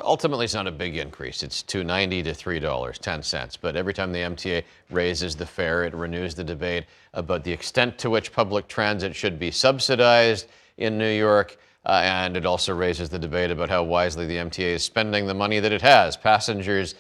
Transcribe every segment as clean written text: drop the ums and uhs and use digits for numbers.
ultimately it's not a big increase. It's $2.90 to $3.10. But every time the MTA raises the fare, it renews the debate about the extent to which public transit should be subsidized in New York. And it also raises the debate about how wisely the MTA is spending the money that it has. Passengers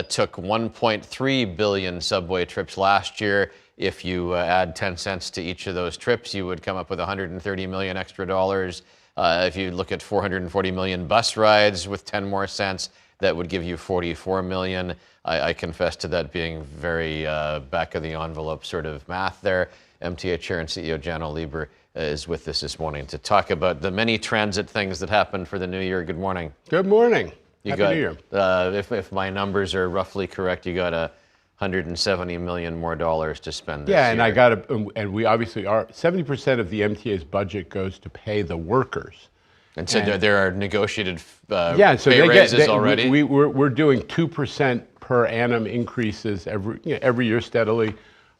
took 1.3 billion subway trips last year. If you add 10 cents to each of those trips, you would come up with $130 million extra dollars. If you look at 440 million bus rides with 10 more cents, that would give you 44 million. I confess to that being very back of the envelope sort of math there. MTA Chair and CEO Janno Lieber is with us this morning to talk about the many transit things that happened for the new year. Good morning. Good morning. Happy New Year. If my numbers are roughly correct, you got $170 million more dollars to spend this year. Yeah, and we obviously are, 70% of the MTA's budget goes to pay the workers. And so there are negotiated so pay raises already? We're doing 2% per annum increases every year steadily.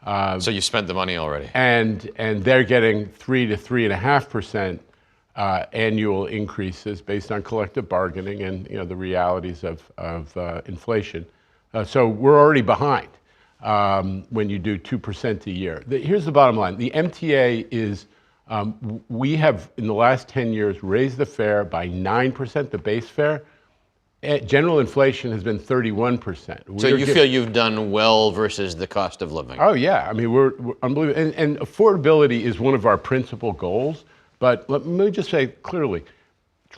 So you spent the money already? And they're getting 3 to 3.5% annual increases based on collective bargaining and the realities of inflation. So we're already behind when you do 2% a year. Here's the bottom line. The MTA is, we have in the last 10 years raised the fare by 9%, the base fare. General inflation has been 31%. So you feel you've done well versus the cost of living? Oh yeah, I mean we're unbelievable. And affordability is one of our principal goals. But let me just say clearly,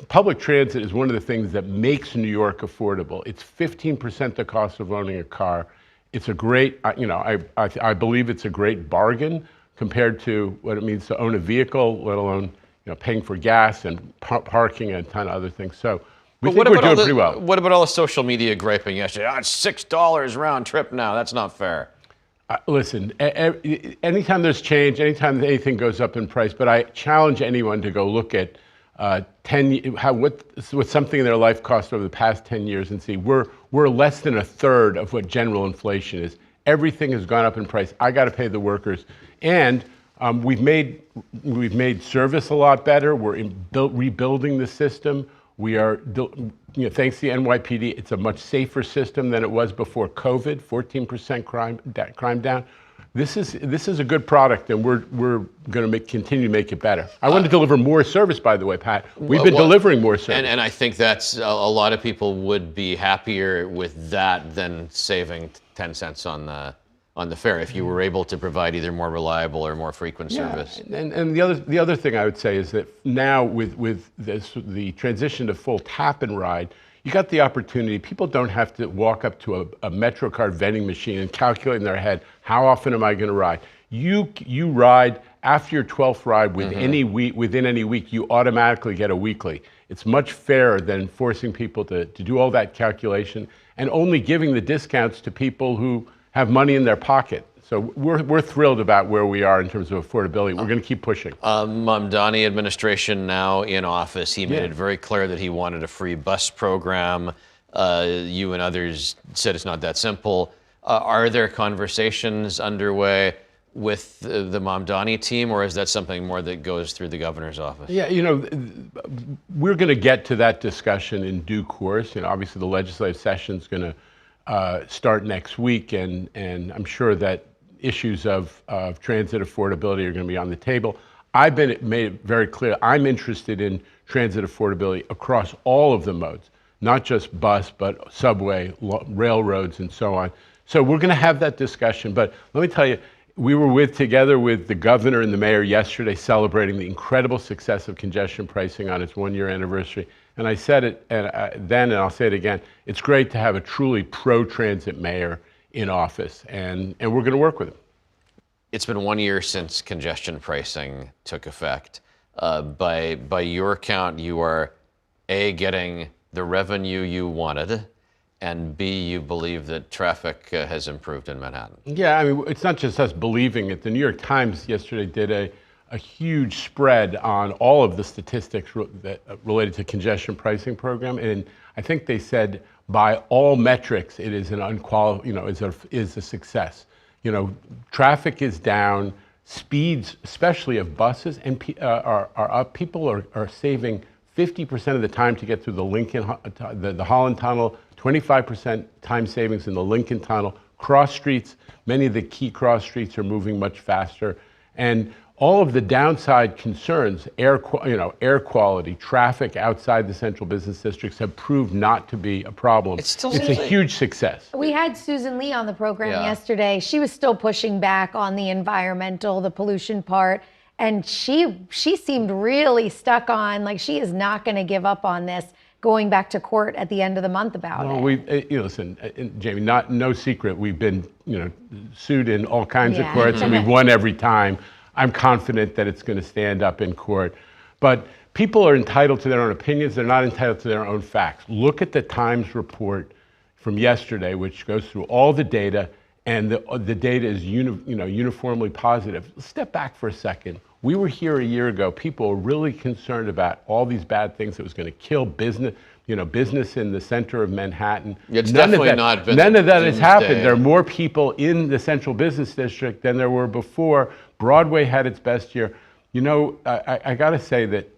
public transit is one of the things that makes New York affordable. It's 15% the cost of owning a car. It's a great, I believe it's a great bargain compared to what it means to own a vehicle, let alone paying for gas and parking and a ton of other things. So we think we're doing pretty well. What about all the social media griping yesterday? Oh, it's $6 round trip now. That's not fair. Listen, anytime there's change, anytime anything goes up in price, but I challenge anyone to go look at what something in their life cost over the past 10 years and see we're less than a third of what general inflation is. Everything has gone up in price. I got to pay the workers, and we've made service a lot better. We're rebuilding the system. We are, thanks to the NYPD, it's a much safer system than it was before COVID. 14% crime down. This is a good product, and we're going to continue to make it better. I want to deliver more service, by the way, Pat. We've been delivering more service. And I think that's a lot of people would be happier with that than saving 10 cents on the fare if you were able to provide either more reliable or more frequent service. And the other thing I would say is that now with the transition to full tap and ride, you got the opportunity. People don't have to walk up to a MetroCard vending machine and calculate in their head, how often am I going to ride? You ride after your 12th ride within any week, you automatically get a weekly. It's much fairer than forcing people to do all that calculation and only giving the discounts to people who have money in their pocket. So we're thrilled about where we are in terms of affordability. We're going to keep pushing. Mamdani administration now in office. He made it very clear that he wanted a free bus program. You and others said it's not that simple. Are there conversations underway with the Mamdani team, or is that something more that goes through the governor's office? Yeah, we're going to get to that discussion in due course. Obviously the legislative session's going to start next week, and I'm sure that issues of transit affordability are going to be on the table. I've made it very clear I'm interested in transit affordability across all of the modes, not just bus, but subway, railroads, and so on. So we're going to have that discussion. But let me tell you, we were together with the governor and the mayor yesterday celebrating the incredible success of congestion pricing on its 1-year anniversary. And I said it then, and I'll say it again, it's great to have a truly pro-transit mayor in office, and we're going to work with him. It's been 1 year since congestion pricing took effect. By your count, you are A, getting the revenue you wanted, and B, you believe that traffic has improved in Manhattan. Yeah, I mean, it's not just us believing it. The New York Times yesterday did a huge spread on all of the statistics that related to congestion pricing program, and I think they said by all metrics it is is a success. Traffic is down, speeds, especially of buses, and are up. People are saving 50% of the time to get through the Holland Tunnel, 25% time savings in the Lincoln Tunnel. Cross streets, many of the key cross streets are moving much faster. And all of the downside concerns, air quality, traffic outside the central business districts have proved not to be a problem. It's a huge success. We had Susan Lee on the program Yeah. yesterday. She was still pushing back on the environmental, the pollution part. And she seemed really stuck on, like, she is not going to give up on this, going back to court at the end of the month about it. Listen, Jamie, no secret, we've been, sued in all kinds of courts, and we've won every time. I'm confident that it's going to stand up in court. But people are entitled to their own opinions. They're not entitled to their own facts. Look at the Times report from yesterday, which goes through all the data, and the data is uniformly positive. Step back for a second. We were here a year ago. People were really concerned about all these bad things that was going to kill business, business in the center of Manhattan. It's definitely not been None of that has happened. doomsday. There are more people in the central business district than there were before. Broadway had its best year. I got to say that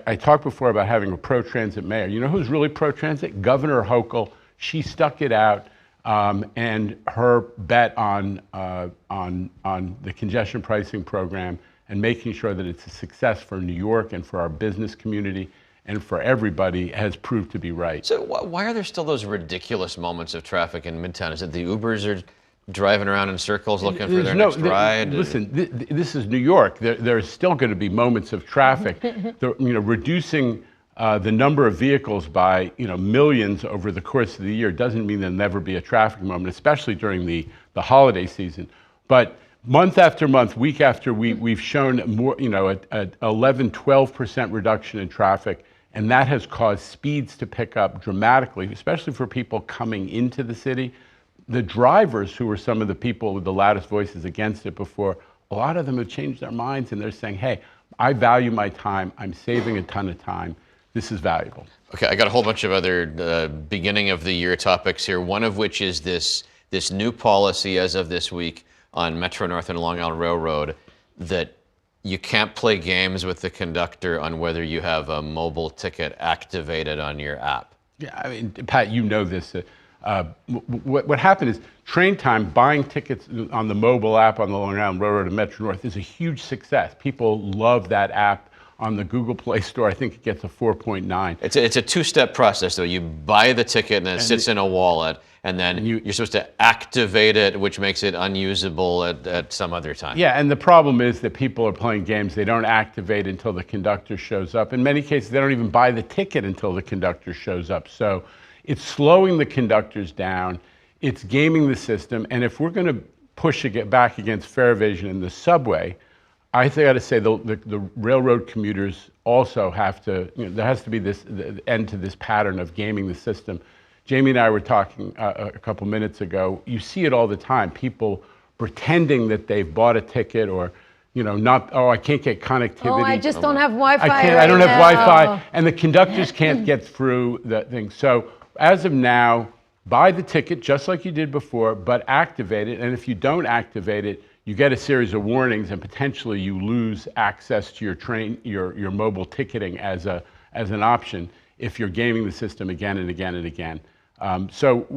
I talked before about having a pro-transit mayor. You know who's really pro-transit? Governor Hochul. She stuck it out. And her bet on the congestion pricing program and making sure that it's a success for New York and for our business community and for everybody has proved to be right. So why are there still those ridiculous moments of traffic in Midtown? Is it the Ubers are driving around in circles looking for their next ride? Listen, this is New York. There's still going to be moments of traffic. Reducing the number of vehicles by millions over the course of the year doesn't mean there'll never be a traffic moment, especially during the holiday season. But month after month, week after week, we've shown more, a 11, 12% reduction in traffic, and that has caused speeds to pick up dramatically, especially for people coming into the city. The drivers, who were some of the people with the loudest voices against it before, a lot of them have changed their minds, and they're saying, hey, I value my time. I'm saving a ton of time. This is valuable. Okay, I got a whole bunch of other beginning of the year topics here, one of which is this new policy as of this week on Metro North and Long Island Railroad that you can't play games with the conductor on whether you have a mobile ticket activated on your app. Yeah, I mean, Pat, you know this. What happened is train time, buying tickets on the mobile app on the Long Island Railroad and Metro North is a huge success. People love that app. On the Google Play Store, I think it gets a 4.9. It's a two-step process, though. You buy the ticket and it sits in a wallet, and then you're supposed to activate it, which makes it unusable at some other time. Yeah, and the problem is that people are playing games. They don't activate until the conductor shows up. In many cases, they don't even buy the ticket until the conductor shows up. So it's slowing the conductors down. It's gaming the system. And if we're going to push back against fare evasion in the subway, I got to say the railroad commuters also have to, there has to be the end to this pattern of gaming the system. Jamie and I were talking a couple minutes ago. You see it all the time. People pretending that they've bought a ticket or, I can't get connectivity. Oh, I just don't have Wi-Fi I don't have Wi-Fi. And the conductors can't get through the thing. So as of now, buy the ticket just like you did before, but activate it. And if you don't activate it, you get a series of warnings, and potentially you lose access to your mobile ticketing as an option if you're gaming the system again and again and again. So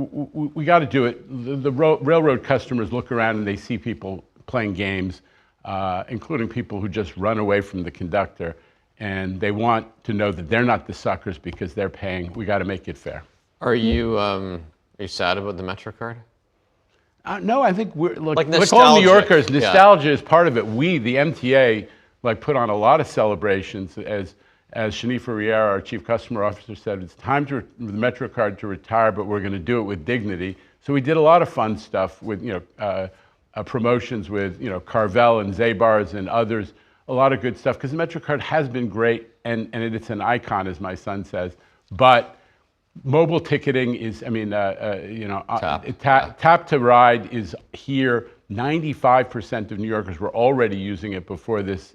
we got to do it. The railroad customers look around and they see people playing games, including people who just run away from the conductor, and they want to know that they're not the suckers because they're paying. We got to make it fair. Are you sad about the MetroCard? No, I think we're like all nostalgia. New Yorkers. Nostalgia is part of it. We, the MTA, put on a lot of celebrations. As Shanifa Riera, our chief customer officer, said, it's time for the MetroCard to retire, but we're going to do it with dignity. So we did a lot of fun stuff with promotions with Carvel and Zabar's and others. A lot of good stuff because the MetroCard has been great and it's an icon, as my son says. But mobile ticketing is, tap to ride is here. 95% of New Yorkers were already using it before this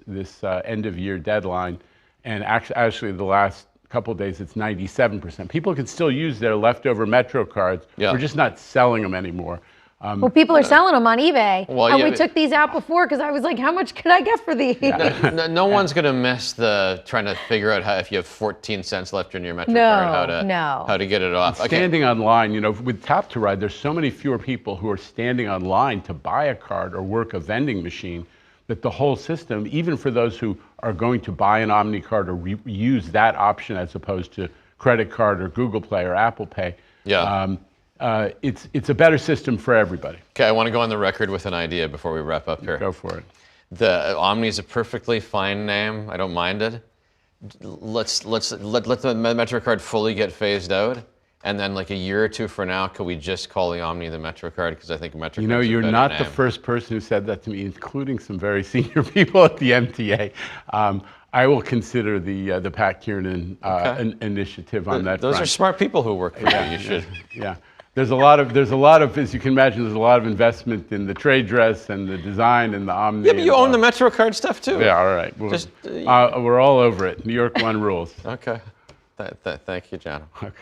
end of year deadline. And actually the last couple of days, it's 97%. People can still use their leftover Metro cards. Yeah. We're just not selling them anymore. Well, people are selling them on eBay. Well, and yeah, we but- took these out before because I was like, how much could I get for these? No one's going to miss the trying to figure out how, if you have 14 cents left in your MetroCard, how to get it off. Standing online, you know, with Tap to Ride, there's so many fewer people who are standing online to buy a card or work a vending machine that the whole system, even for those who are going to buy an Omni card or use that option as opposed to credit card or Google Play or Apple Pay, it's a better system for everybody. Okay, I want to go on the record with an idea before we wrap up here. Go for it. The Omni is a perfectly fine name. I don't mind it. Let the MetroCard fully get phased out, and then like a year or two from now, could we just call the Omni the MetroCard? Because I think MetroCard. You know, you're not the first person who said that to me, including some very senior people at the MTA. I will consider the Pat Kiernan initiative on that. Those are smart people who work for you. You should. Yeah. There's a lot of, as you can imagine, there's a lot of investment in the trade dress and the design and the Omni. Yeah, but you own the MetroCard stuff too. Yeah, all right. We're all over it. New York One rules. Okay. Thank you, Janno. Okay.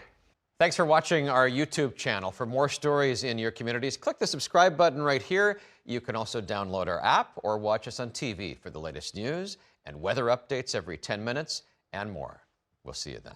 Thanks for watching our YouTube channel. For more stories in your communities, click the subscribe button right here. You can also download our app or watch us on TV for the latest news and weather updates every 10 minutes and more. We'll see you then.